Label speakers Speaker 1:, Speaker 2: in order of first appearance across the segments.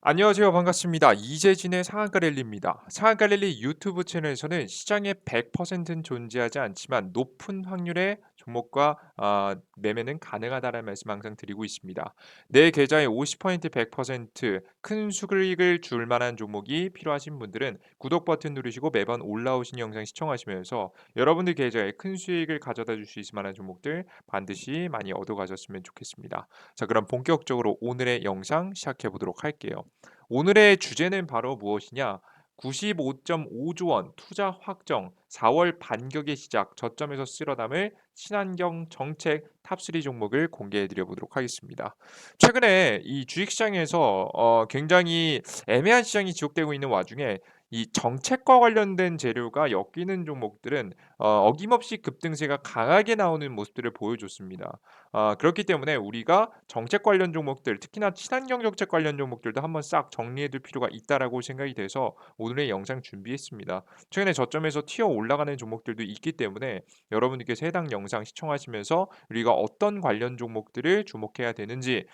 Speaker 1: 안녕하세요. 반갑습니다. 이재진의 상한가 랠리입니다. 상한가 랠리 유튜브 채널에서는 시장에 100%는 존재하지 않지만 높은 확률의 종목과 매매는 가능하다는 말씀 항상 드리고 있습니다. 내 계좌에 50% 100%큰 수익을 줄 만한 종목이 필요하신 분들은 구독 버튼 누르시고 매번 올라오신 영상 시청하시면서 여러분들 계좌에 큰 수익을 가져다 줄 수 있을 만한 종목들 반드시 많이 얻어 가셨으면 좋겠습니다. 자, 그럼 본격적으로 오늘의 영상 시작해 보도록 할게요. 오늘의 주제는 바로 무엇이냐? 95.5조 원 투자 확정, 4월 반격의 시작, 저점에서 쓸어 담을 친환경 정책 탑3 종목을 공개해 드려 보도록 하겠습니다. 최근에 이 주식시장에서 굉장히 애매한 시장이 지속되고 있는 와중에 이 정책과 관련된 재료가 엮이는 종목들은 어김없이 급등세가 강하게 나오는 모습들을 보여줬습니다. 그렇기 때문에 우리가 정책 관련 종목들, 특히나 친환경 정책 관련 종목들도 한번 싹 정리해 둘 필요가 있다라고 생각이 돼서 오늘의 영상 준비했습니다. 최근에 저점에서 튀어 올라가는 종목들도 있기 때문에 여러분들께서 해당 영상 시청하시면서 우리가 어떤 관련 종목들을 주목해야 되는지,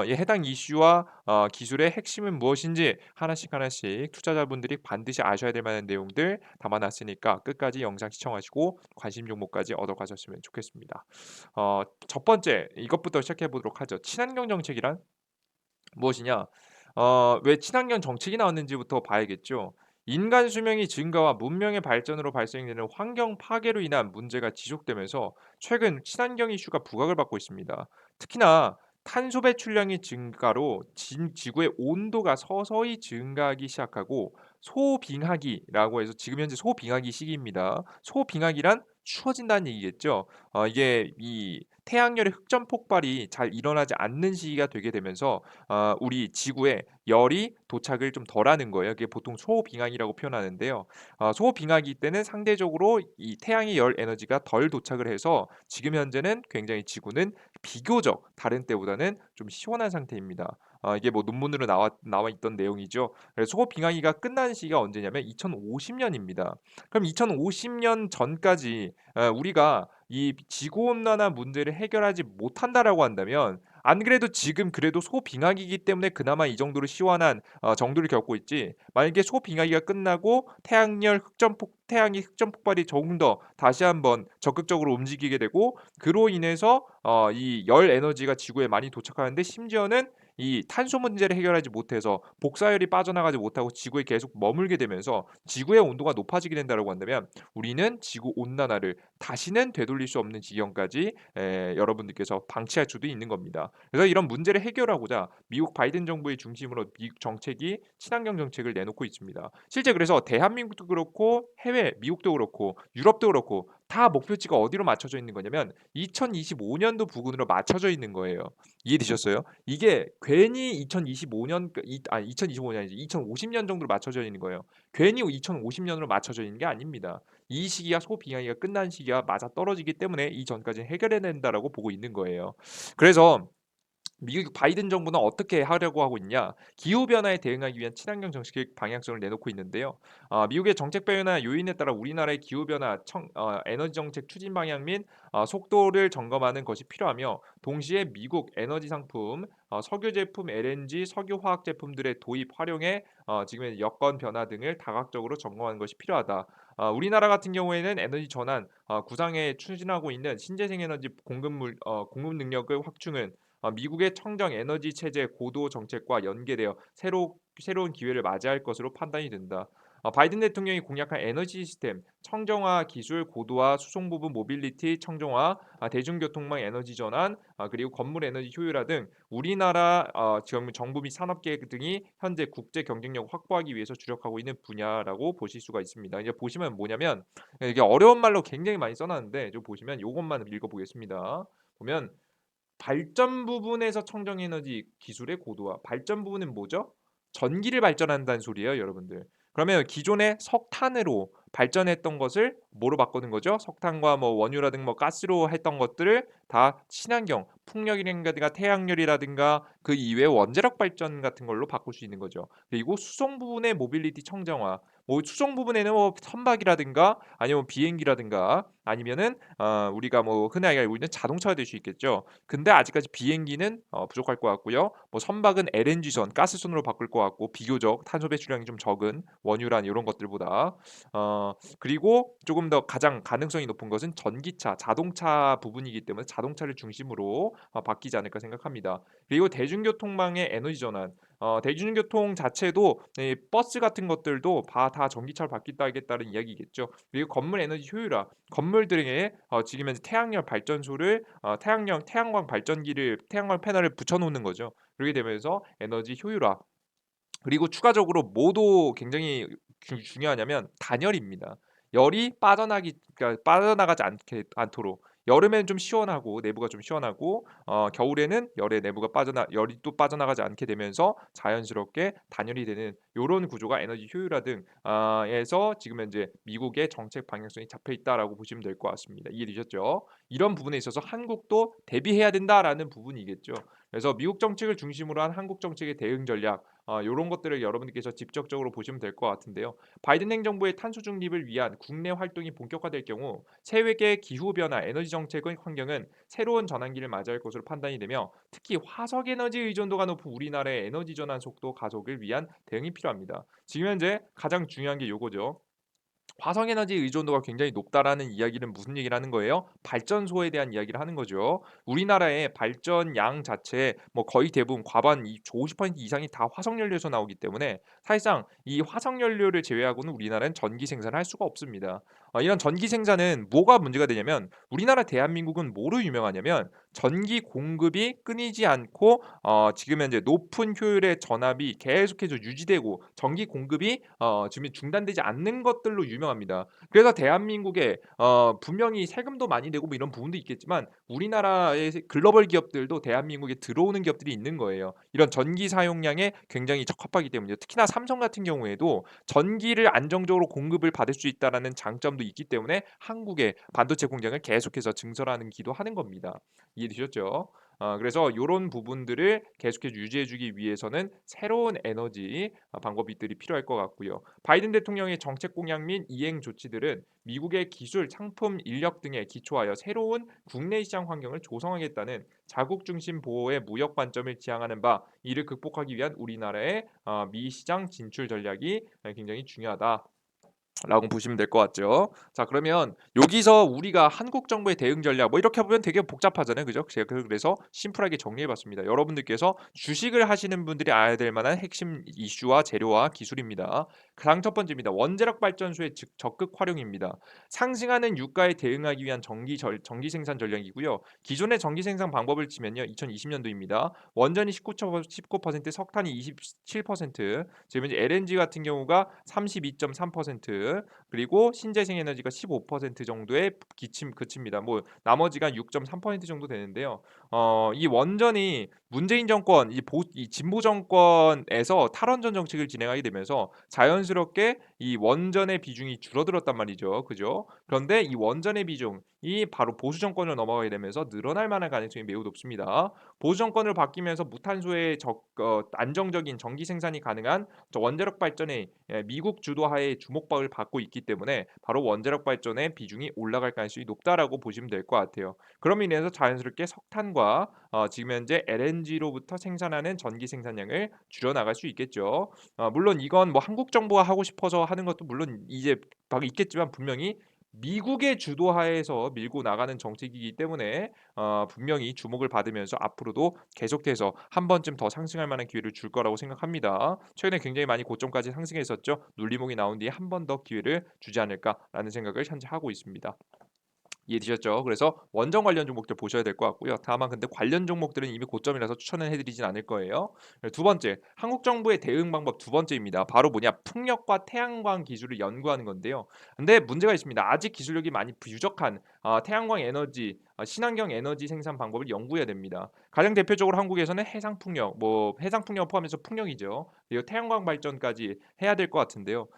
Speaker 1: 이 해당 이슈와 기술의 핵심은 무엇인지 하나씩 하나씩 투자자분들이 반드시 아셔야 될 만한 내용들 담아놨으니까 끝까지 영상 시청하시고 관심 종목까지 얻어가셨으면 좋겠습니다. 첫 번째 이것부터 시작해 보도록 하죠. 친환경 정책이란 무엇이냐? 왜 친환경 정책이 나왔는지부터 봐야겠죠. 인간 수명이 증가와 문명의 발전으로 발생되는 환경 파괴로 인한 문제가 지속되면서 최근 친환경 이슈가 부각을 받고 있습니다. 특히나 탄소 배출량의 증가로 지구의 온도가 서서히 증가하기 시작하고 소빙하기라고 해서 지금 현재 소빙하기 시기입니다. 소빙하기란 추워진다는 얘기겠죠. 이게 이 태양열의 흑점 폭발이 잘 일어나지 않는 시기가 되게 되면서 우리 지구에 열이 도착을 좀 덜하는 거예요. 그게 보통 소빙하기라고 표현하는데요. 소빙하기 때는 상대적으로 이 태양의 열 에너지가 덜 도착을 해서 지금 현재는 굉장히 지구는 비교적 다른 때보다는 좀 시원한 상태입니다. 이게 뭐 논문으로 나와 있던 내용이죠. 그래서 소빙하기가 끝나는 시기가 언제냐면 2050년입니다. 그럼 2050년 전까지 우리가 이 지구 온난화 문제를 해결하지 못한다라고 한다면 안 그래도 지금 그래도 소빙하기이기 때문에 그나마 이 정도로 시원한 정도를 겪고 있지. 만약에 소빙하기가 끝나고 태양이 흑점 폭발이 조금 더 다시 한번 적극적으로 움직이게 되고 그로 인해서 이 열 에너지가 지구에 많이 도착하는데 심지어는 이 탄소 문제를 해결하지 못해서 복사열이 빠져나가지 못하고 지구에 계속 머물게 되면서 지구의 온도가 높아지게 된다라고 한다면 우리는 지구 온난화를 다시는 되돌릴 수 없는 지경까지 여러분들께서 방치할 수도 있는 겁니다. 그래서 이런 문제를 해결하고자 미국 바이든 정부의 중심으로 미국 정책이 친환경 정책을 내놓고 있습니다. 실제 그래서 대한민국도 그렇고 해외 미국도 그렇고 유럽도 그렇고 다 목표치가 어디로 맞춰져 있는 거냐면 2025년도 부근으로 맞춰져 있는 거예요. 이해되셨어요? 이게 괜히 2025년 2025년 아니지 2050년 정도로 맞춰져 있는 거예요. 괜히 2050년으로 맞춰져 있는 게 아닙니다. 이 시기가 소비량이 끝난 시기와 맞아떨어지기 때문에 이전까지 해결해야 된다라고 보고 있는 거예요. 그래서 미국 바이든 정부는 어떻게 하려고 하고 있냐? 기후 변화에 대응하기 위한 친환경 정책 방향성을 내놓고 있는데요. 미국의 정책 변화 요인에 따라 우리나라의 기후 변화, 에너지 정책 추진 방향 및 속도를 점검하는 것이 필요하며 동시에 미국 에너지 상품, 석유 제품, LNG, 석유 화학 제품들의 도입 활용에 지금의 여건 변화 등을 다각적으로 점검하는 것이 필요하다. 우리나라 같은 경우에는 에너지 전환 구상에 추진하고 있는 신재생 에너지 공급 능력의 확충은 미국의 청정 에너지 체제 고도 정책과 연계되어 새로운 기회를 맞이할 것으로 판단이 된다. 바이든 대통령이 공약한 에너지 시스템, 청정화 기술, 고도화, 수송 부분 모빌리티, 청정화, 대중교통망 에너지 전환, 그리고 건물 에너지 효율화 등 우리나라 지금 정부 및 산업계획 등이 현재 국제 경쟁력 확보하기 위해서 주력하고 있는 분야라고 보실 수가 있습니다. 이제 보시면 뭐냐면 이게 어려운 말로 굉장히 많이 써놨는데 좀 보시면 이것만 읽어보겠습니다. 보면 발전 부분에서 청정 에너지 기술의 고도화. 발전 부분은 뭐죠? 전기를 발전한다는 소리예요, 여러분들. 그러면 기존의 석탄으로 발전했던 것을 뭐로 바꾸는 거죠? 석탄과 뭐 원유라든가 뭐 가스로 했던 것들을 다 친환경, 풍력이라든가 태양열이라든가 그 이외의 원자력 발전 같은 걸로 바꿀 수 있는 거죠. 그리고 수송 부분의 모빌리티 청정화. 뭐 수송 부분에는 뭐 선박이라든가 아니면 비행기라든가 아니면은 우리가 뭐 흔하게 알고 있는 자동차가 될 수 있겠죠. 근데 아직까지 비행기는 부족할 것 같고요. 뭐 선박은 LNG선, 가스선으로 바꿀 것 같고 비교적 탄소 배출량이 좀 적은 원유란 이런 것들보다 그리고 조금 더 가장 가능성이 높은 것은 전기차, 자동차 부분이기 때문에 자동차를 중심으로 바뀌지 않을까 생각합니다. 그리고 대중교통망의 에너지 전환. 대중교통 자체도 이 버스 같은 것들도 다 전기차로 바뀌겠다는 이야기겠죠. 그리고 건물 에너지 효율화. 건물들에 지금 현재 태양열 발전소를 태양광 발전기를 태양광 패널을 붙여 놓는 거죠. 그렇게 되면서 에너지 효율화 그리고 추가적으로 뭐도 굉장히 중요하냐면 단열입니다. 열이 그러니까 빠져나가지 않도록 여름에는 좀 시원하고 내부가 좀 시원하고 겨울에는 열의 내부가 열이 또 빠져나가지 않게 되면서 자연스럽게 단열이 되는 요런 구조가 에너지 효율화 등 에서 지금 현재 미국의 정책 방향성이 잡혀 있다라고 보시면 될 것 같습니다. 이해되셨죠? 이런 부분에 있어서 한국도 대비해야 된다라는 부분이겠죠. 그래서 미국 정책을 중심으로 한 한국 정책의 대응 전략 요런 것들을 여러분들께서 직접적으로 보시면 될 것 같은데요. 바이든 행정부의 탄소 중립을 위한 국내 활동이 본격화될 경우 세계의 기후 변화, 에너지 정책의 환경은 새로운 전환기를 맞이할 것으로 판단이 되며 특히 화석 에너지 의존도가 높은 우리나라의 에너지 전환 속도 가속을 위한 대응이 필요합니다. 지금 현재 가장 중요한 게 요거죠. 화석에너지 의존도가 굉장히 높다라는 이야기는 무슨 얘기를 하는 거예요? 발전소에 대한 이야기를 하는 거죠. 우리나라의 발전량 자체 뭐 거의 대부분 과반 50% 이상이 다 화석연료에서 나오기 때문에 사실상 이 화석연료를 제외하고는 우리나라는 전기 생산을 할 수가 없습니다. 이런 전기 생산은 뭐가 문제가 되냐면 우리나라 대한민국은 뭐로 유명하냐면 전기 공급이 끊이지 않고 지금 현재 높은 효율의 전압이 계속해서 유지되고 전기 공급이 지금 중단되지 않는 것들로 유명합니다. 그래서 대한민국에 분명히 세금도 많이 내고 뭐 이런 부분도 있겠지만 우리나라의 글로벌 기업들도 대한민국에 들어오는 기업들이 있는 거예요. 이런 전기 사용량에 굉장히 적합하기 때문이죠. 특히나 삼성 같은 경우에도 전기를 안정적으로 공급을 받을 수 있다라는 장점도 있기 때문에 한국의 반도체 공장을 계속해서 증설하는 기도하는 겁니다. 이해되셨죠? 그래서 요런 부분들을 계속해서 유지해 주기 위해서는 새로운 에너지 방법들이 필요할 것 같고요. 바이든 대통령의 정책 공약 및 이행 조치들은 미국의 기술, 상품, 인력 등에 기초하여 새로운 국내 시장 환경을 조성하겠다는 자국 중심 보호의 무역 관점을 지향하는 바 이를 극복하기 위한 우리나라의 미 시장 진출 전략이 굉장히 중요하다. 라고 보시면 될 것 같죠. 자 그러면 여기서 우리가 한국 정부의 대응 전략 뭐 이렇게 보면 되게 복잡하잖아요. 그죠? 제가 그래서 심플하게 정리해 봤습니다. 여러분들께서 주식을 하시는 분들이 알아야 될 만한 핵심 이슈와 재료와 기술입니다. 가장 첫 번째입니다. 원자력 발전소의 적극 활용입니다. 상승하는 유가에 대응하기 위한 전기 생산 전략이고요. 기존의 전기 생산 방법을 치면요. 2020년도입니다. 원전이 19%, 석탄이 27%, 지금 이제 LNG 같은 경우가 32.3%, 그리고 신재생 에너지가 15% 정도에 그칩니다. 뭐 나머지가 6.3% 정도 되는데요. 이 원전이 문재인 정권 이 진보 정권에서 탈원전 정책을 진행하게 되면서 자연스럽게 이 원전의 비중이 줄어들었단 말이죠. 그죠? 그런데 이 원전의 비중이 바로 보수 정권으로 넘어가게 되면서 늘어날 만한 가능성이 매우 높습니다. 보수 정권으로 바뀌면서 무탄소의 안정적인 전기 생산이 가능한 원자력 발전에 미국 주도하에 주목을 받고 있기 때문에 바로 원자력 발전의 비중이 올라갈 가능성이 높다라고 보시면 될 것 같아요. 그럼 인해서 자연스럽게 석탄과 지금 현재 LNG로부터 생산하는 전기 생산량을 줄여 나갈 수 있겠죠. 물론 이건 뭐 한국 정부가 하고 싶어서 하는 것도 물론 이제 막 있겠지만 분명히 미국의 주도하에서 밀고 나가는 정책이기 때문에 분명히 주목을 받으면서 앞으로도 계속해서 한 번쯤 더 상승할 만한 기회를 줄 거라고 생각합니다. 최근에 굉장히 많이 고점까지 상승했었죠. 눌림목이 나온 뒤에 한 번 더 기회를 주지 않을까라는 생각을 현재 하고 있습니다. 이해되셨죠? 그래서 원전 관련 종목들 보셔야 될 것 같고요. 다만 근데 관련 종목들은 이미 고점이라서 추천을 해드리진 않을 거예요. 두 번째, 한국 정부의 대응 방법 두 번째입니다. 바로 뭐냐? 풍력과 태양광 기술을 연구하는 건데요. 근데 문제가 있습니다. 아직 기술력이 많이 부족한 태양광 에너지, 친환경 에너지 생산 방법을 연구해야 됩니다. 가장 대표적으로 한국에서는 해상 풍력, 뭐 해상 풍력 포함해서 풍력이죠. 그리고 태양광 발전까지 해야 될 것 같은데요.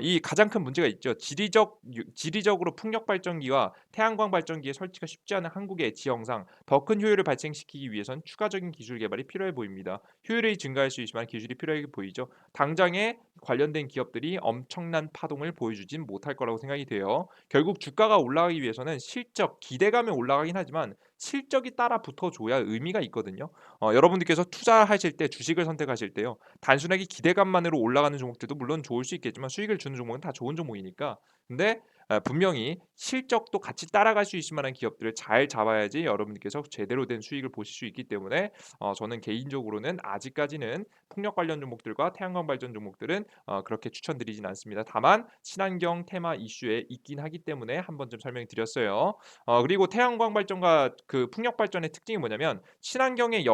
Speaker 1: 이 가장 큰 문제가 있죠. 지리적으로 풍력 발전기와 태양광 발전기의 설치가 쉽지 않은 한국의 지형상 더 큰 효율을 발생시키기 위해선 추가적인 기술 개발이 필요해 보입니다. 효율이 증가할 수 있지만 기술이 필요해 보이죠. 당장에 관련된 기업들이 엄청난 파동을 보여주진 못할 거라고 생각이 돼요. 결국 주가가 올라가기 위해서는 실적, 기대감이 올라가긴 하지만 실적이 따라 붙어줘야 의미가 있거든요. 여러분들께서 투자하실 때 주식을 선택하실 때요. 단순하게 기대감만으로 올라가는 종목들도 물론 좋을 수 있겠지만 수익을 주는 종목은 다 좋은 종목이니까. 근데 분명히 실적도 같이 따라갈 수 있을 만한 기업들을 잘 잡아야지 여러분들께서 제대로 된 수익을 보실 수 있기 때문에 저는 개인적으로는 아직까지는 풍력 관련 종목들과 태양광 발전 종목들은 그렇게 추천드리진 않습니다. 다만 친환경 테마 이슈에 있긴 하기 때문에 한 번쯤 설명드렸어요. 그리고 태양광 발전과 그 풍력 발전의 특징이 뭐냐면 친환경의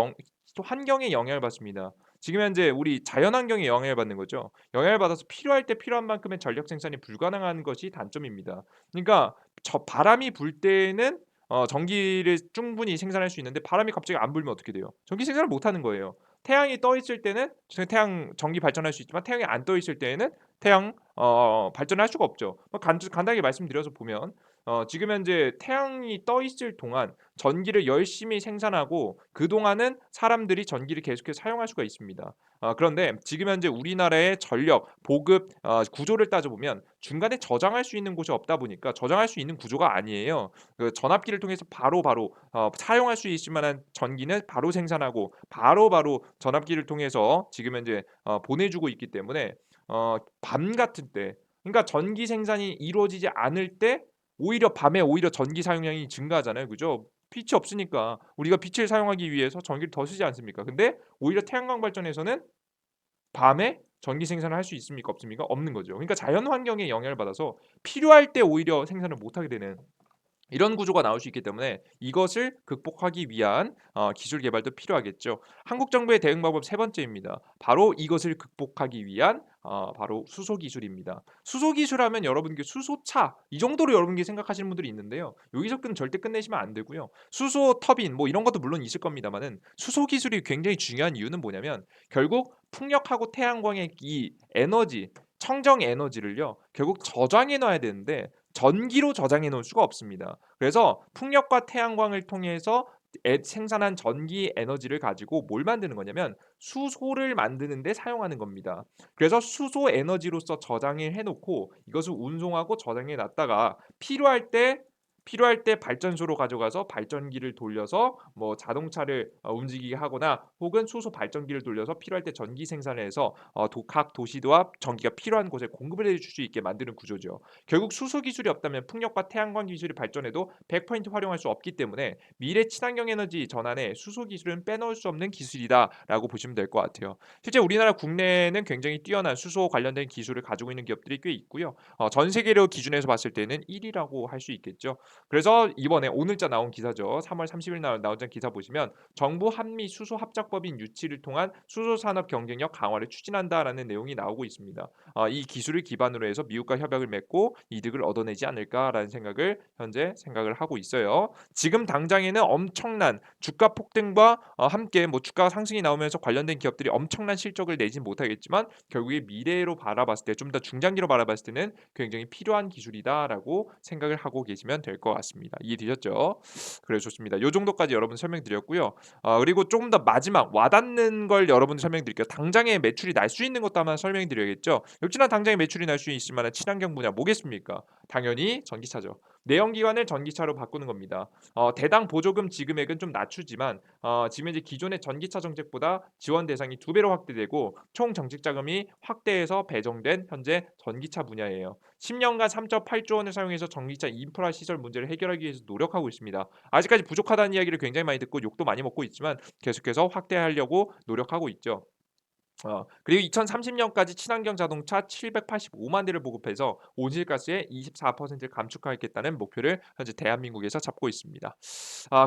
Speaker 1: 환경에 영향을 받습니다. 지금 현재 우리 자연환경에 영향을 받는 거죠. 영향을 받아서 필요할 때 필요한 만큼의 전력 생산이 불가능한 것이 단점입니다. 그러니까 저 바람이 불 때는 전기를 충분히 생산할 수 있는데 바람이 갑자기 안 불면 어떻게 돼요? 전기 생산을 못 하는 거예요. 태양이 떠 있을 때는 태양 전기 발전할 수 있지만 태양이 안 떠 있을 때에는 태양 발전할 수가 없죠. 간단하게 말씀드려서 보면 지금 현재 태양이 떠 있을 동안 전기를 열심히 생산하고 그동안은 사람들이 전기를 계속해서 사용할 수가 있습니다. 그런데 지금 현재 우리나라의 전력 보급 구조를 따져보면 중간에 저장할 수 있는 곳이 없다 보니까 저장할 수 있는 구조가 아니에요. 그 전압기를 통해서 바로바로 사용할 수 있을 만한 전기는 바로 생산하고 바로바로 전압기를 통해서 지금 현재 보내주고 있기 때문에 밤 같은 때 그러니까 전기 생산이 이루어지지 않을 때 오히려 밤에 오히려 전기 사용량이 증가하잖아요. 그죠? 빛이 없으니까 우리가 빛을 사용하기 위해서 전기를 더 쓰지 않습니까? 근데 오히려 태양광 발전에서는 밤에 전기 생산을 할 수 있습니까? 없습니까? 없는 거죠. 그러니까 자연 환경에 영향을 받아서 필요할 때 오히려 생산을 못 하게 되는 이런 구조가 나올 수 있기 때문에 이것을 극복하기 위한 기술 개발도 필요하겠죠. 한국 정부의 대응 방법 세 번째입니다. 바로 이것을 극복하기 위한 바로 수소 기술입니다. 수소 기술하면 여러분께 수소차 이 정도로 여러분께 생각하시는 분들이 있는데요. 여기서 절대 끝내시면 안 되고요. 수소 터빈 뭐 이런 것도 물론 있을 겁니다만은 수소 기술이 굉장히 중요한 이유는 뭐냐면 결국 풍력하고 태양광의 이 에너지 청정 에너지를요 결국 저장해 놔야 되는데 전기로 저장해 놓을 수가 없습니다. 그래서 풍력과 태양광을 통해서 생산한 전기 에너지를 가지고 뭘 만드는 거냐면 수소를 만드는 데 사용하는 겁니다. 그래서 수소 에너지로서 저장을 해 놓고 이것을 운송하고 저장해 놨다가 필요할 때 발전소로 가져가서 발전기를 돌려서 뭐 자동차를 움직이게 하거나 혹은 수소 발전기를 돌려서 필요할 때 전기 생산을 해서 각 도시와 전기가 필요한 곳에 공급을 해줄 수 있게 만드는 구조죠. 결국 수소 기술이 없다면 풍력과 태양광 기술이 발전해도 100% 활용할 수 없기 때문에 미래 친환경 에너지 전환에 수소 기술은 빼놓을 수 없는 기술이다라고 보시면 될 것 같아요. 실제 우리나라 국내에는 굉장히 뛰어난 수소 관련된 기술을 가지고 있는 기업들이 꽤 있고요. 전 세계로 기준에서 봤을 때는 1위라고 할 수 있겠죠. 그래서 이번에 오늘자 나온 기사죠. 3월 30일 나온 기사 보시면 정부 한미 수소 합작법인 유치를 통한 수소 산업 경쟁력 강화를 추진한다라는 내용이 나오고 있습니다. 이 기술을 기반으로 해서 미국과 협약을 맺고 이득을 얻어내지 않을까라는 생각을 현재 생각을 하고 있어요. 지금 당장에는 엄청난 주가 폭등과 함께 뭐 주가 상승이 나오면서 관련된 기업들이 엄청난 실적을 내진 못하겠지만 결국에 미래로 바라봤을 때 좀 더 중장기로 바라봤을 때는 굉장히 필요한 기술이다라고 생각을 하고 계시면 될 것 같습니다. 이해되셨죠? 그래 좋습니다. 요 정도까지 여러분 설명드렸고요. 그리고 조금 더 마지막 와닿는 걸 여러분들 설명드릴게요. 당장에 매출이 날 수 있는 것도 한번 설명드려야겠죠. 역시나 당장에 매출이 날 수 있을 만한 친환경 분야 뭐겠습니까? 당연히 전기차죠. 내연기관을 전기차로 바꾸는 겁니다. 대당 보조금 지급액은 좀 낮추지만 지금 이제 기존의 전기차 정책보다 지원 대상이 2배로 확대되고 총 정책 자금이 확대해서 배정된 현재 전기차 분야예요. 10년간 3.8조 원을 사용해서 전기차 인프라 시설 문제를 해결하기 위해서 노력하고 있습니다. 아직까지 부족하다는 이야기를 굉장히 많이 듣고 욕도 많이 먹고 있지만 계속해서 확대하려고 노력하고 있죠. 그리고 2030년까지 친환경 자동차 785만 대를 보급해서 온실가스의 24%를 감축하겠다는 목표를 현재 대한민국에서 잡고 있습니다.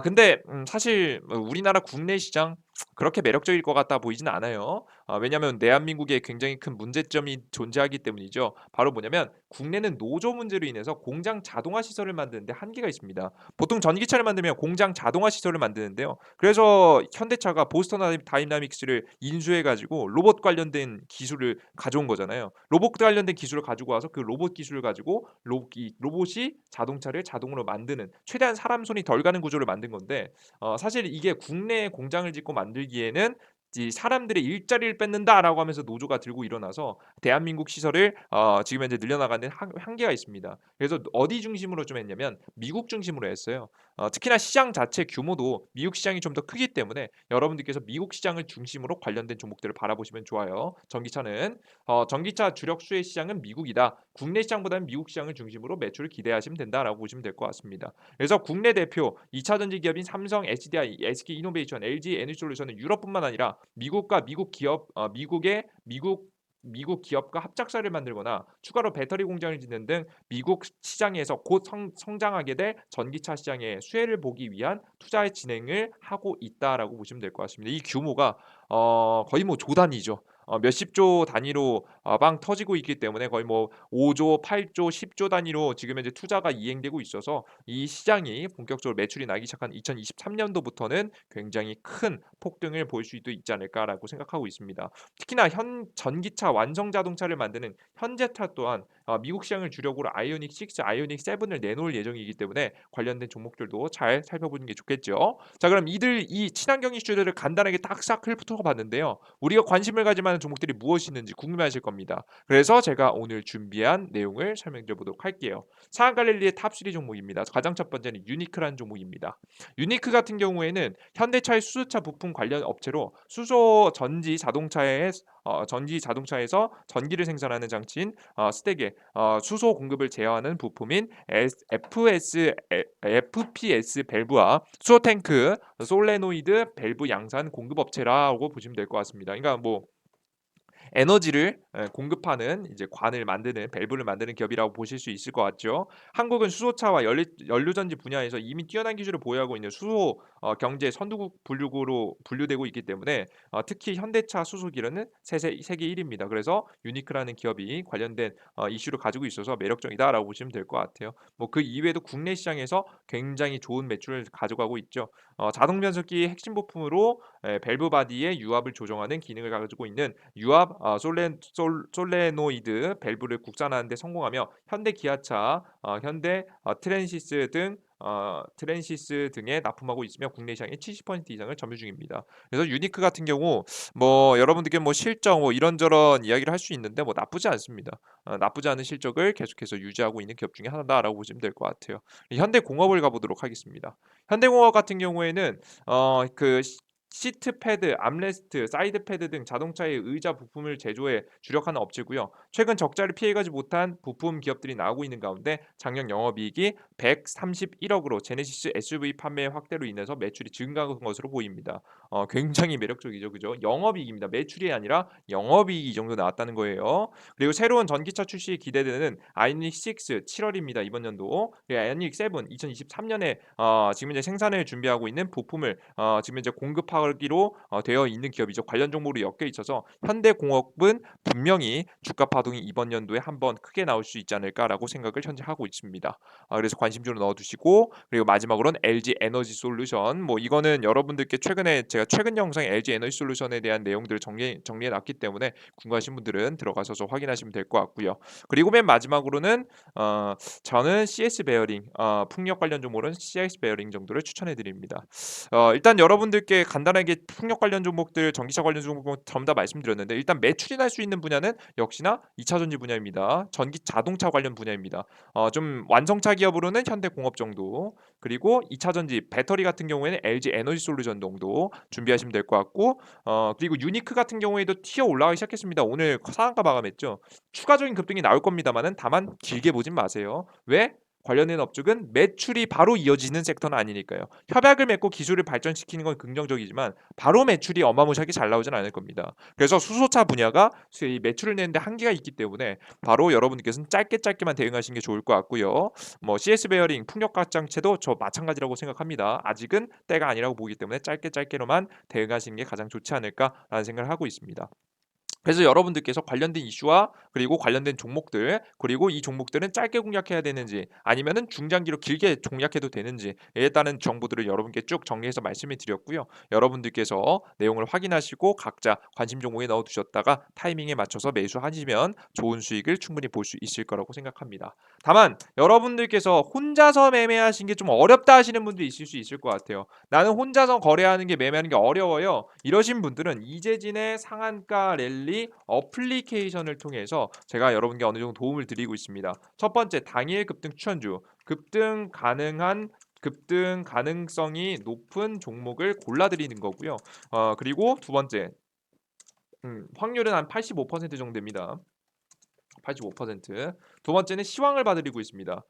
Speaker 1: 근데 사실 우리나라 국내 시장 그렇게 매력적일 것 같아 보이진 않아요. 왜냐하면 대한민국에 굉장히 큰 문제점이 존재하기 때문이죠. 바로 뭐냐면 국내는 노조 문제로 인해서 공장 자동화 시설을 만드는데 한계가 있습니다. 보통 전기차를 만들면 공장 자동화 시설을 만드는데요. 그래서 현대차가 보스턴 다이나믹스를 인수해 가지고 로봇 관련된 기술을 가져온 거잖아요. 로봇 관련된 기술을 가지고 와서 그 로봇 기술을 가지고 이 로봇이 자동차를 자동으로 만드는 최대한 사람 손이 덜 가는 구조를 만든 건데 사실 이게 국내에 공장을 짓고 만들기에는 이 "사람들의 일자리를 뺏는다."라고 하면서 노조가 들고 일어나서 대한민국 시설을 지금 현재 늘려나가는 한계가 있습니다. 그래서 어디 중심으로 좀 했냐면 미국 중심으로 했어요. 특히나 시장 자체 규모도 미국 시장이 좀 더 크기 때문에 여러분들께서 미국 시장을 중심으로 관련된 종목들을 바라보시면 좋아요. 전기차는 전기차 주력 수혜 시장은 미국이다. 국내 시장보다는 미국 시장을 중심으로 매출을 기대하시면 된다라고 보시면 될 것 같습니다. 그래서 국내 대표 2차 전지 기업인 삼성, HDI, SK이노베이션, LG 에너지솔루션은 유럽뿐만 아니라 미국과 미국 기업 미국의 미국 기업과 합작사를 만들거나 추가로 배터리 공장을 짓는 등 미국 시장에서 곧 성장하게 될 전기차 시장의 수혜를 보기 위한 투자의 진행을 하고 있다라고 보시면 될 것 같습니다. 이 규모가 거의 뭐 조 단위죠. 몇십 조 단위로 빵 터지고 있기 때문에 거의 뭐 5 조, 8 조, 10조 단위로 지금 현재 투자가 이행되고 있어서 이 시장이 본격적으로 매출이 나기 시작한 2023 년도부터는 굉장히 큰 폭등을 볼 수도 있지 않을까라고 생각하고 있습니다. 특히나 현 전기차 완성 자동차를 만드는 현대차 또한 미국 시장을 주력으로 아이오닉 6, 아이오닉 7을 내놓을 예정이기 때문에 관련된 종목들도 잘 살펴보는 게 좋겠죠. 자, 그럼 이 친환경 이슈들을 간단하게 딱싹 훑어 봤는데요. 우리가 관심을 가질 만한 종목들이 무엇이 있는지 궁금해하실 겁니다. 그래서 제가 오늘 준비한 내용을 설명드려 보도록 할게요. 상한가랠리의 탑3 종목입니다. 가장 첫 번째는 유니크라는 종목입니다. 유니크 같은 경우에는 현대차의 수소차 부품 관련 업체로 수소 전지 자동차에서 전기를 생산하는 장치인 스택에 수소 공급을 제어하는 부품인 FPS 밸브와 수소 탱크, 솔레노이드 밸브 양산 공급 업체라고 보시면 될 것 같습니다. 그러니까 뭐 에너지를 공급하는 이제 관을 만드는 밸브를 만드는 기업이라고 보실 수 있을 것 같죠. 한국은 수소차와 연료전지 분야에서 이미 뛰어난 기술을 보유하고 있는 수소 경제 선두국 분류구로 분류되고 있기 때문에 특히 현대차 수소기르는 세계 1위입니다. 그래서 유니크라는 기업이 관련된 이슈를 가지고 있어서 매력적이다라고 보시면 될 것 같아요. 뭐 그 이외에도 국내 시장에서 굉장히 좋은 매출을 가져가고 있죠. 자동 변속기 핵심 부품으로 밸브 바디의 유압을 조정하는 기능을 가지고 있는 유압 솔레노이드 밸브를 국산화하는 데 성공하며 현대 기아차, 현대 트랜시스 등에 납품하고 있으며 국내 시장의 70% 이상을 점유 중입니다. 그래서 유니크 같은 경우 뭐 여러분들께 뭐 실적 뭐 이런저런 이야기를 할 수 있는데 뭐 나쁘지 않습니다. 나쁘지 않은 실적을 계속해서 유지하고 있는 기업 중에 하나다라고 보시면 될 것 같아요. 현대공업을 가보도록 하겠습니다. 현대공업 같은 경우에는 그 시트 패드, 암레스트, 사이드 패드 등 자동차의 의자 부품을 제조해 주력하는 업체고요. 최근 적자를 피해가지 못한 부품 기업들이 나오고 있는 가운데 작년 영업이익이 131억으로 제네시스 SUV 판매 확대로 인해서 매출이 증가한 것으로 보입니다. 굉장히 매력적이죠, 그죠? 영업이익입니다. 매출이 아니라 영업이익이 이 정도 나왔다는 거예요. 그리고 새로운 전기차 출시 기대되는 아이오닉 6 7월입니다. 이번 연도. 그리고 아이오닉 7 2023년에 지금 이제 생산을 준비하고 있는 부품을 지금 이제 공급하기로 되어 있는 기업이죠. 관련 종목으로 엮여 있어서 현대공업은 분명히 주가 파동이 이번 연도에 한번 크게 나올 수 있지 않을까라고 생각을 현재 하고 있습니다. 그래서 관심주로 넣어두시고 그리고 마지막으로는 LG 에너지 솔루션 뭐 이거는 여러분들께 최근에 제가 최근 영상에 LG 에너지 솔루션에 대한 내용들을 정리해 놨기 때문에 궁금하신 분들은 들어가셔서 확인하시면 될 것 같고요. 그리고 맨 마지막으로는 저는 CS 베어링 풍력 관련 종목은 CS 베어링 정도를 추천해 드립니다. 일단 여러분들께 간단하게 풍력 관련 종목들, 전기차 관련 종목 전부 다 말씀드렸는데 일단 매출이 날 수 있는 분야는 역시나 2차 전지 분야입니다. 전기 자동차 관련 분야입니다. 좀 완성차 기업으로는 현대공업 정도, 그리고 2차 전지 배터리 같은 경우에는 LG 에너지 솔루션 정도 준비하시면 될 것 같고 그리고 유니크 같은 경우에도 튀어 올라가기 시작했습니다. 오늘 상한가 마감했죠. 추가적인 급등이 나올 겁니다만은 다만 길게 보진 마세요. 왜? 관련된 업종은 매출이 바로 이어지는 섹터는 아니니까요. 협약을 맺고 기술을 발전시키는 건 긍정적이지만 바로 매출이 어마무시하게 잘 나오진 않을 겁니다. 그래서 수소차 분야가 매출을 내는데 한계가 있기 때문에 바로 여러분께서는 짧게만 대응하시는 게 좋을 것 같고요. 뭐 CS 베어링, 풍력 가장체도 저 마찬가지라고 생각합니다. 아직은 때가 아니라고 보기 때문에 짧게로만 대응하시는 게 가장 좋지 않을까라는 생각을 하고 있습니다. 그래서 여러분들께서 관련된 이슈와 그리고 관련된 종목들 그리고 이 종목들은 짧게 공략해야 되는지 아니면은 중장기로 길게 공략해도 되는지에 따른 정보들을 여러분께 쭉 정리해서 말씀을 드렸고요. 여러분들께서 내용을 확인하시고 각자 관심 종목에 넣어 두셨다가 타이밍에 맞춰서 매수하시면 좋은 수익을 충분히 볼 수 있을 거라고 생각합니다. 다만 여러분들께서 혼자서 매매하시는 게 좀 어렵다 하시는 분도 있을 수 있을 것 같아요. 나는 혼자서 거래하는 게 매매하는 게 어려워요. 이러신 분들은 이재진의 상한가 랠리 어플리케이션을 통해서 제가 여러분께 어느 정도 도움을 드리고 있습니다. 첫 번째 당일 급등 추천주, 급등 가능성이 높은 종목을 골라드리는 거고요. 그리고 두 번째, 확률은 한 85% 정도 됩니다. 85%. 두 번째는 시황을 봐드리고 있습니다.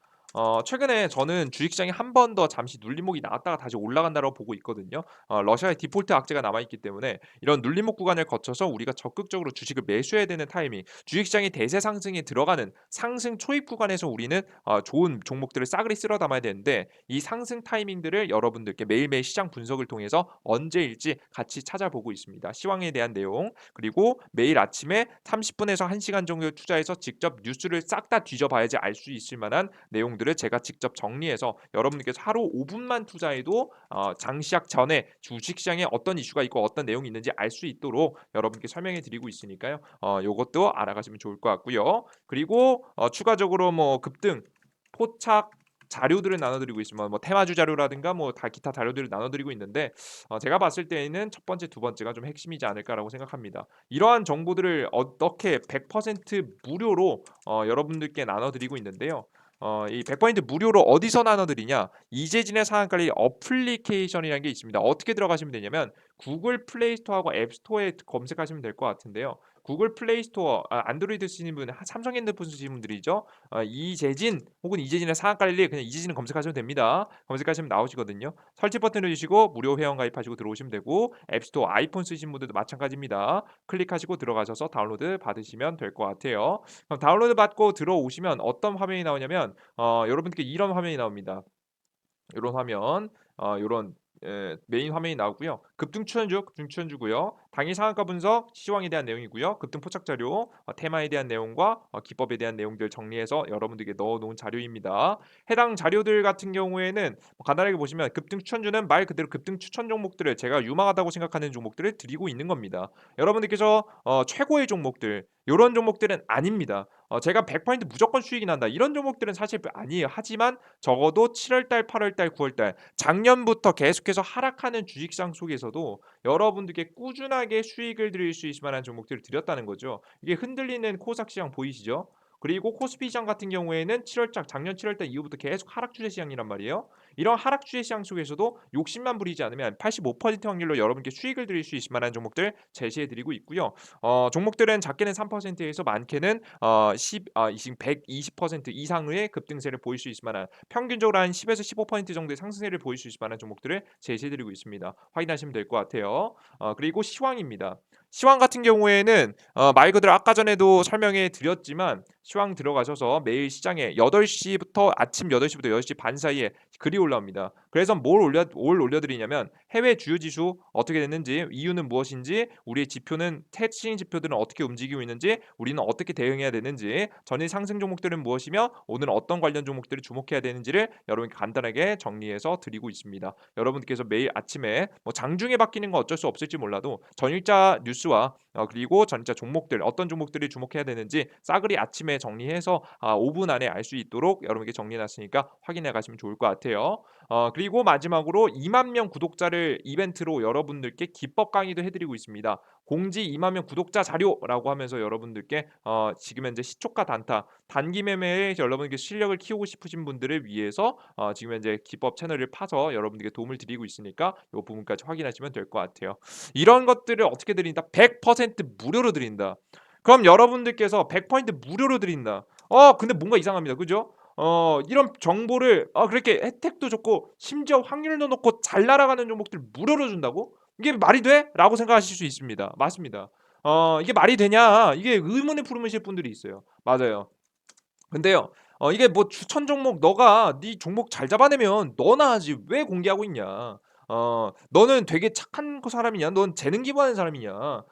Speaker 1: 최근에 저는 주식시장이 한 번 더 잠시 눌림목이 나왔다가 다시 올라간다고 보고 있거든요. 러시아의 디폴트 악재가 남아있기 때문에 이런 눌림목 구간을 거쳐서 우리가 적극적으로 주식을 매수해야 되는 타이밍, 주식시장이 대세 상승에 들어가는 상승 초입 구간에서 우리는 좋은 종목들을 싸그리 쓸어 담아야 되는데 이 상승 타이밍들을 여러분들께 매일매일 시장 분석을 통해서 언제일지 같이 찾아보고 있습니다. 시황에 대한 내용 그리고 매일 아침에 30분에서 1시간 정도 투자해서 직접 뉴스를 싹 다 뒤져봐야지 알 수 있을 만한 내용들을 제가 직접 정리해서 여러분들께서 하루 5분만 투자해도 장시작 전에 주식시장에 어떤 이슈가 있고 어떤 내용이 있는지 알 수 있도록 여러분께 설명해 드리고 있으니까요. 요것도 알아가시면 좋을 것 같고요. 그리고 추가적으로 뭐 급등, 포착 자료들을 나눠드리고 있습니다. 뭐 테마주 자료라든가 뭐 다 기타 자료들을 나눠드리고 있는데 제가 봤을 때에는 첫 번째, 두 번째가 좀 핵심이지 않을까라고 생각합니다. 이러한 정보들을 어떻게 100% 무료로 여러분들께 나눠드리고 있는데요. 이 100% 무료로 어디서 나눠드리냐? 이재진의 상한가리 어플리케이션이라는 게 있습니다. 어떻게 들어가시면 되냐면 구글 플레이 스토어하고 앱 스토어에 검색하시면 될 것 같은데요. 구글 플레이 스토어 안드로이드 쓰시는 분, 삼성 핸드폰 쓰시는 분들이죠. 이재진 혹은 이재진의 상한가리 그냥 이재진을 검색하시면 됩니다. 검색하시면 나오시거든요. 설치 버튼 누르시고 무료 회원 가입하시고 들어오시면 되고 앱스토어 아이폰 쓰시는 분들도 마찬가지입니다. 클릭하시고 들어가셔서 다운로드 받으시면 될 것 같아요. 그럼 다운로드 받고 들어오시면 어떤 화면이 나오냐면 여러분께 이런 화면이 나옵니다. 요런 화면 요런 메인 화면이 나오고요. 급등 추천주고요. 당일 상한가 분석, 시황에 대한 내용이고요. 급등 포착 자료, 테마에 대한 내용과 기법에 대한 내용들 정리해서 여러분들에게 넣어 놓은 자료입니다. 해당 자료들 같은 경우에는 간단하게 보시면 급등 추천주는 말 그대로 급등 추천 종목들을 제가 유망하다고 생각하는 종목들을 드리고 있는 겁니다. 여러분들께서 최고의 종목들 요런 종목들은 아닙니다. 제가 100% 무조건 수익이 난다. 이런 종목들은 사실 아니에요. 하지만 적어도 7월 달, 8월 달, 9월 달 작년부터 계속해서 하락하는 주식시장 속에서도 여러분들께 꾸준하게 수익을 드릴 수 있을 만한 종목들을 드렸다는 거죠. 이게 흔들리는 코스닥 시장 보이시죠? 그리고 코스피 시장 같은 경우에는 작년 7월 달 이후부터 계속 하락 추세 시장이란 말이에요. 이런 하락 추세 시장 속에서도 욕심만 부리지 않으면 85% 확률로 여러분께 수익을 드릴 수 있을 만한 종목들 제시해 드리고 있고요. 종목들은 작게는 3%에서 많게는 120% 이상의 급등세를 보일 수 있을 만한 평균적으로 한 10에서 15% 정도의 상승세를 보일 수 있을 만한 종목들을 제시해 드리고 있습니다. 확인하시면 될 것 같아요. 그리고 시황입니다. 시황 같은 경우에는 말 그대로 아까 전에도 설명해 드렸지만 시황 들어가셔서 매일 시장에 8시부터 아침 8시부터 6시 반 사이에 글이 올라옵니다. 그래서 뭘 올려드리냐면 해외 주요 지수 어떻게 됐는지 이유는 무엇인지 우리의 지표는 특징 지표들은 어떻게 움직이고 있는지 우리는 어떻게 대응해야 되는지 전일 상승 종목들은 무엇이며 오늘은 어떤 관련 종목들을 주목해야 되는지를 여러분께 간단하게 정리해서 드리고 있습니다. 여러분께서 매일 아침에 뭐 장중에 바뀌는 건 어쩔 수 없을지 몰라도 전일자 뉴스와 그리고 전일자 종목들 어떤 종목들이 주목해야 되는지 싸그리 아침에 정리해서 5분 안에 알 수 있도록 여러분께 정리해놨으니까 확인해 가시면 좋을 것 같아요. 그리고 마지막으로 2만 명 구독자를 이벤트로 여러분들께 기법 강의도 해드리고 있습니다. 공지 2만 명 구독자 자료라고 하면서 여러분들께 지금 현재 시초가 단타 단기 매매에 여러분께 실력을 키우고 싶으신 분들을 위해서 지금 현재 기법 채널을 파서 여러분들께 도움을 드리고 있으니까 이 부분까지 확인하시면 될 것 같아요. 이런 것들을 어떻게 드린다? 100% 무료로 드린다. 그럼 여러분들께서 100% 무료로 드린다. 근데 뭔가 이상합니다. 그죠? 이런 정보를 그렇게 혜택도 좋고 심지어 확률도 높고 잘 날아가는 종목들 무료로 준다고? 이게 말이 돼? 라고 생각하실 수 있습니다. 맞습니다. 이게 말이 되냐? 이게 의문을 품으실 분들이 있어요. 맞아요. 근데요. 이게 뭐 추천 종목 너가 네 종목 잘 잡아내면 너나 하지 왜 공개하고 있냐. 너는 되게 착한 사람이냐? 넌 재능 기부하는 사람이냐?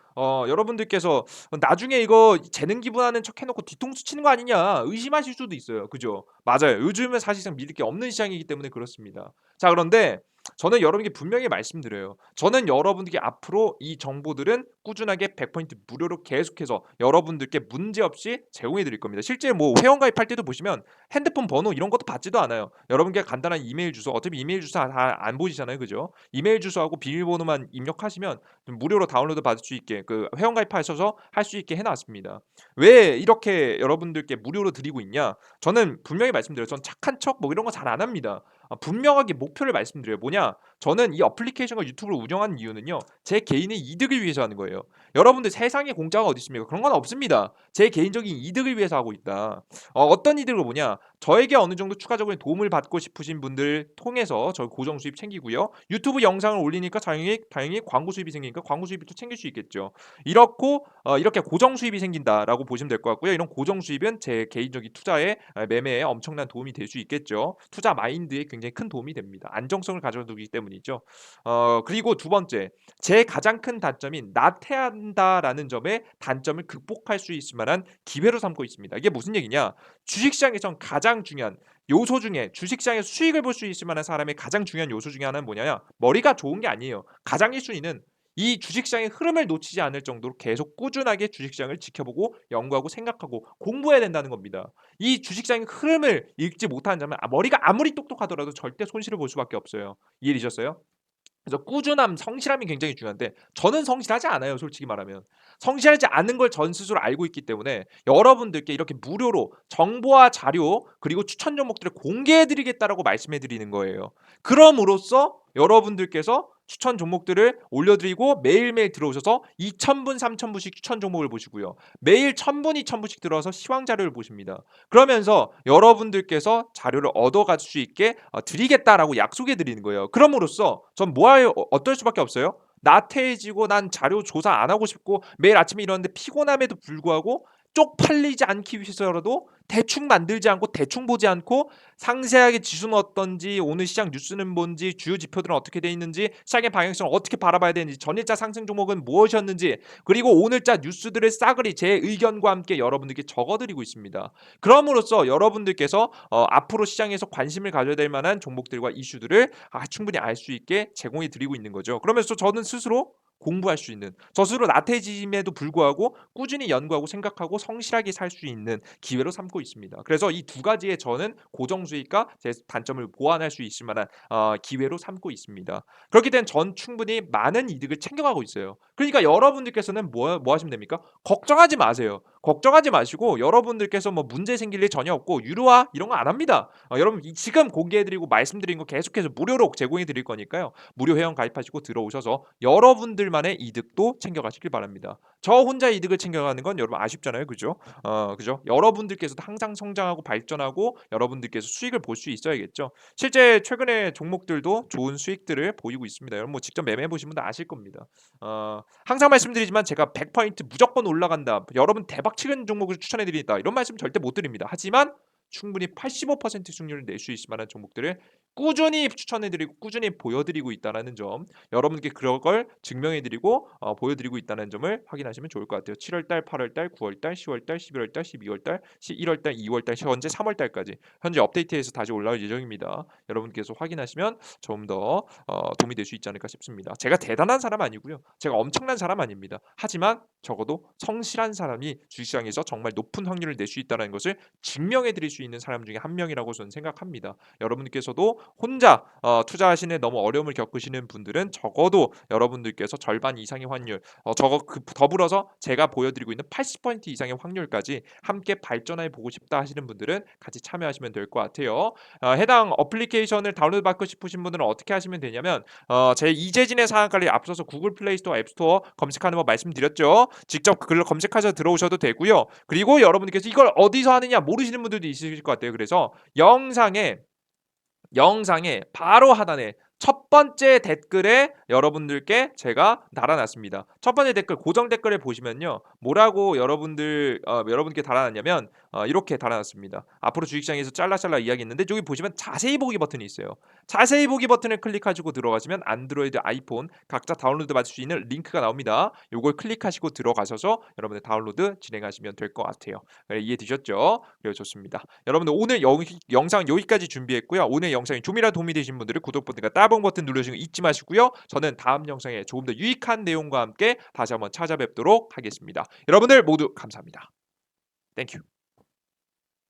Speaker 1: 여러분들께서 '나중에 이거 재능 기부하는 척 해 놓고 뒤통수 치는 거 아니냐.' 의심하실 수도 있어요. 그죠? 맞아요. 요즘은 사실상 믿을 게 없는 시장이기 때문에 그렇습니다. 자 그런데 저는 여러분께 분명히 말씀드려요. 저는 여러분들께 앞으로 이 정보들은 꾸준하게 100% 무료로 계속해서 여러분들께 문제없이 제공해 드릴 겁니다. 실제 뭐 회원 가입할 때도 보시면 핸드폰 번호 이런 것도 받지도 않아요. 여러분께 간단한 이메일 주소 어차피 이메일 주소 다 안 보이잖아요. 그죠? 이메일 주소하고 비밀번호만 입력하시면 좀 무료로 다운로드 받을 수 있게 그 회원 가입하셔서 할 수 있게 해 놨습니다. 왜 이렇게 여러분들께 무료로 드리고 있냐? 저는 분명히 말씀드려요. 전 착한 척 뭐 이런 거 잘 안 합니다. 분명하게 목표를 말씀드려요. 뭐냐? 저는 이 어플리케이션과 유튜브를 운영하는 이유는요. 제 개인의 이득을 위해서 하는 거예요. 여러분들 세상에 공짜가 어디 있습니까? 그런 건 없습니다. 제 개인적인 이득을 위해서 하고 있다. 어떤 이득을 뭐냐? 저에게 어느 정도 추가적으로 도움을 받고 싶으신 분들 통해서 저 고정 수입 챙기고요. 유튜브 영상을 올리니까 당연히 광고 수입이 생기니까 광고 수입을 또 챙길 수 있겠죠. 이렇고 이렇게 고정 수입이 생긴다라고 보시면 될 것 같고요. 이런 고정 수입은 제 개인적인 투자에 매매에 엄청난 도움이 될 수 있겠죠. 투자 마인드에 굉장히 큰 도움이 됩니다. 안정성을 가져두기 때문이죠. 그리고 두 번째, 제 가장 큰 단점인 나태한다라는 점의 단점을 극복할 수 있을 만한 기회로 삼고 있습니다. 이게 무슨 얘기냐? 주식시장에선 가장 중요한 요소 중에 주식시장에서 수익을 볼 수 있을 만한 사람의 가장 중요한 요소 중에 하나는 뭐냐면 머리가 좋은 게 아니에요. 가장 1순위는 이 주식시장의 흐름을 놓치지 않을 정도로 계속 꾸준하게 주식시장을 지켜보고 연구하고 생각하고 공부해야 된다는 겁니다. 이 주식시장의 흐름을 읽지 못하는 자면 머리가 아무리 똑똑하더라도 절대 손실을 볼 수밖에 없어요. 이해되셨어요? 그래서 꾸준함, 성실함이 굉장히 중요한데 저는 성실하지 않아요, 솔직히 말하면. 성실하지 않은 걸 전 스스로 알고 있기 때문에 여러분들께 이렇게 무료로 정보와 자료 그리고 추천 종목들을 공개해 드리겠다라고 말씀해 드리는 거예요. 그럼으로써 여러분들께서 추천 종목들을 올려드리고 매일매일 들어오셔서 2,000분, 3,000분씩 추천 종목을 보시고요. 매일 1,000분, 2,000분씩 들어와서 시황 자료를 보십니다. 그러면서 여러분들께서 자료를 얻어갈 수 있게 드리겠다라고 약속해 드리는 거예요. 그럼으로써 전 뭐할 어떨 수밖에 없어요. 나태해지고 난 자료 조사 안 하고 싶고 매일 아침에 일어났는데 피곤함에도 불구하고 쪽팔리지 않기 위해서라도 대충 만들지 않고 대충 보지 않고 상세하게 지수는 어떤지 오늘 시장 뉴스는 뭔지 주요 지표들은 어떻게 돼 있는지 시장의 방향성을 어떻게 바라봐야 되는지 전일자 상승 종목은 무엇이었는지 그리고 오늘자 뉴스들의 싸그리 제 의견과 함께 여러분들께 적어드리고 있습니다. 그럼으로써 여러분들께서 앞으로 시장에서 관심을 가져야 될 만한 종목들과 이슈들을 충분히 알 수 있게 제공해 드리고 있는 거죠. 그러면서 저는 스스로 공부할 수 있는 저 스스로 나태해짐에도 불구하고 꾸준히 연구하고 생각하고 성실하게 살 수 있는 기회로 삼고 있습니다. 그래서 이 두 가지의 저는 고정 수익과 제 단점을 보완할 수 있을 만한 기회로 삼고 있습니다. 그렇게 된 전 충분히 많은 이득을 챙겨가고 있어요. 그러니까 여러분들께서는 뭐 하시면 됩니까? 걱정하지 마세요. 걱정하지 마시고 여러분들께서 뭐 문제 생길 일 전혀 없고 유료화 이런 거 안 합니다. 여러분 지금 공개해 드리고 말씀드린 거 계속해서 무료로 제공해 드릴 거니까요. 무료 회원 가입하시고 들어오셔서 여러분들만의 이득도 챙겨가시길 바랍니다. 저 혼자 이득을 챙겨가는 건 여러분 아쉽잖아요. 그죠? 그죠? 여러분들께서도 항상 성장하고 발전하고 여러분들께서 수익을 볼 수 있어야겠죠. 실제 최근에 종목들도 좋은 수익들을 보이고 있습니다. 여러분 뭐 직접 매매해 보신 분도 아실 겁니다. 항상 말씀드리지만 제가 100% 무조건 올라간다. 여러분 대박 치는 종목을 추천해 드린다. 이런 말씀 절대 못 드립니다. 하지만 충분히 85% 수익률을 낼 수 있을 만한 종목들을 꾸준히 추천해 드리고 꾸준히 보여 드리고 있다라는 점 여러분께 그런 걸 증명해 드리고 보여 드리고 있다는 점을 확인하시면 좋을 것 같아요. 7 월달, 8 월달, 9 월달, 10 월달, 11 월달, 12 월달, 1 월달, 2 월달, 현재 3 월달까지 현재 업데이트해서 다시 올라올 예정입니다. 여러분께서 확인하시면 좀 더 도움이 될 수 있지 않을까 싶습니다. 제가 대단한 사람 아니고요. 제가 엄청난 사람 아닙니다. 하지만 적어도 성실한 사람이 주식시장에서 정말 높은 확률을 낼 수 있다는 것을 증명해 드릴 수 있는 사람 중에 한 명이라고 저는 생각합니다. 여러분께서도 혼자 투자하시는 너무 어려움을 겪으시는 분들은 적어도 여러분들께서 절반 이상의 확률 더불어서 제가 보여드리고 있는 80% 이상의 확률까지 함께 발전해 보고 싶다 하시는 분들은 같이 참여하시면 될 것 같아요. 해당 어플리케이션을 다운로드 받고 싶으신 분들은 어떻게 하시면 되냐면 제 이재진의 상한가를 앞서서 구글 플레이 스토어, 앱 스토어 검색하는 법 말씀드렸죠. 직접 그걸로 검색하셔서 들어오셔도 되고요. 그리고 여러분들께서 이걸 어디서 하느냐 모르시는 분들도 있으실 것 같아요. 그래서 영상에 바로 하단에 첫 번째 댓글에 여러분들께 제가 달아놨습니다. 첫 번째 댓글 고정 댓글에 보시면요. 뭐라고 여러분들께 달아놨냐면 이렇게 달아 놨습니다. 앞으로 주식시장에서 짤랑짤랑 이야기했는데 여기 보시면 자세히 보기 버튼이 있어요. 자세히 보기 버튼을 클릭하시고 들어가시면 안드로이드, 아이폰 각자 다운로드 받을 수 있는 링크가 나옵니다. 요걸 클릭하시고 들어가셔서 여러분들 다운로드 진행하시면 될 것 같아요. 네, 이해되셨죠? 그래요, 좋습니다. 여러분들 오늘 영상 여기까지 준비했고요. 오늘 영상이 좀이라도 도움이 되신 분들은 구독 버튼과 따봉 버튼 눌러주시는 거 잊지 마시고요. 저는 다음 영상에 조금 더 유익한 내용과 함께 다시 한번 찾아뵙도록 하겠습니다. 여러분들 모두 감사합니다. 땡큐.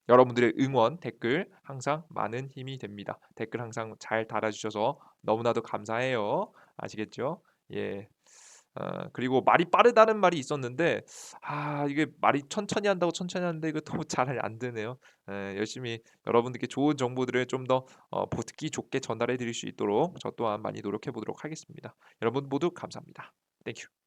Speaker 1: 여러분들의 응원, 댓글 항상 많은 힘이 됩니다. 댓글 항상 잘 달아주셔서 너무나도 감사해요. 아시겠죠? 예. 그리고 말이 빠르다는 말이 있었는데 이게 말이 천천히 한다고 천천히 하는데 이거 너무 잘 안 되네요. 열심히 여러분들께 좋은 정보들을 좀 더 듣기 좋게 전달해 드릴 수 있도록 저 또한 많이 노력해 보도록 하겠습니다. 여러분 모두 감사합니다. 땡큐.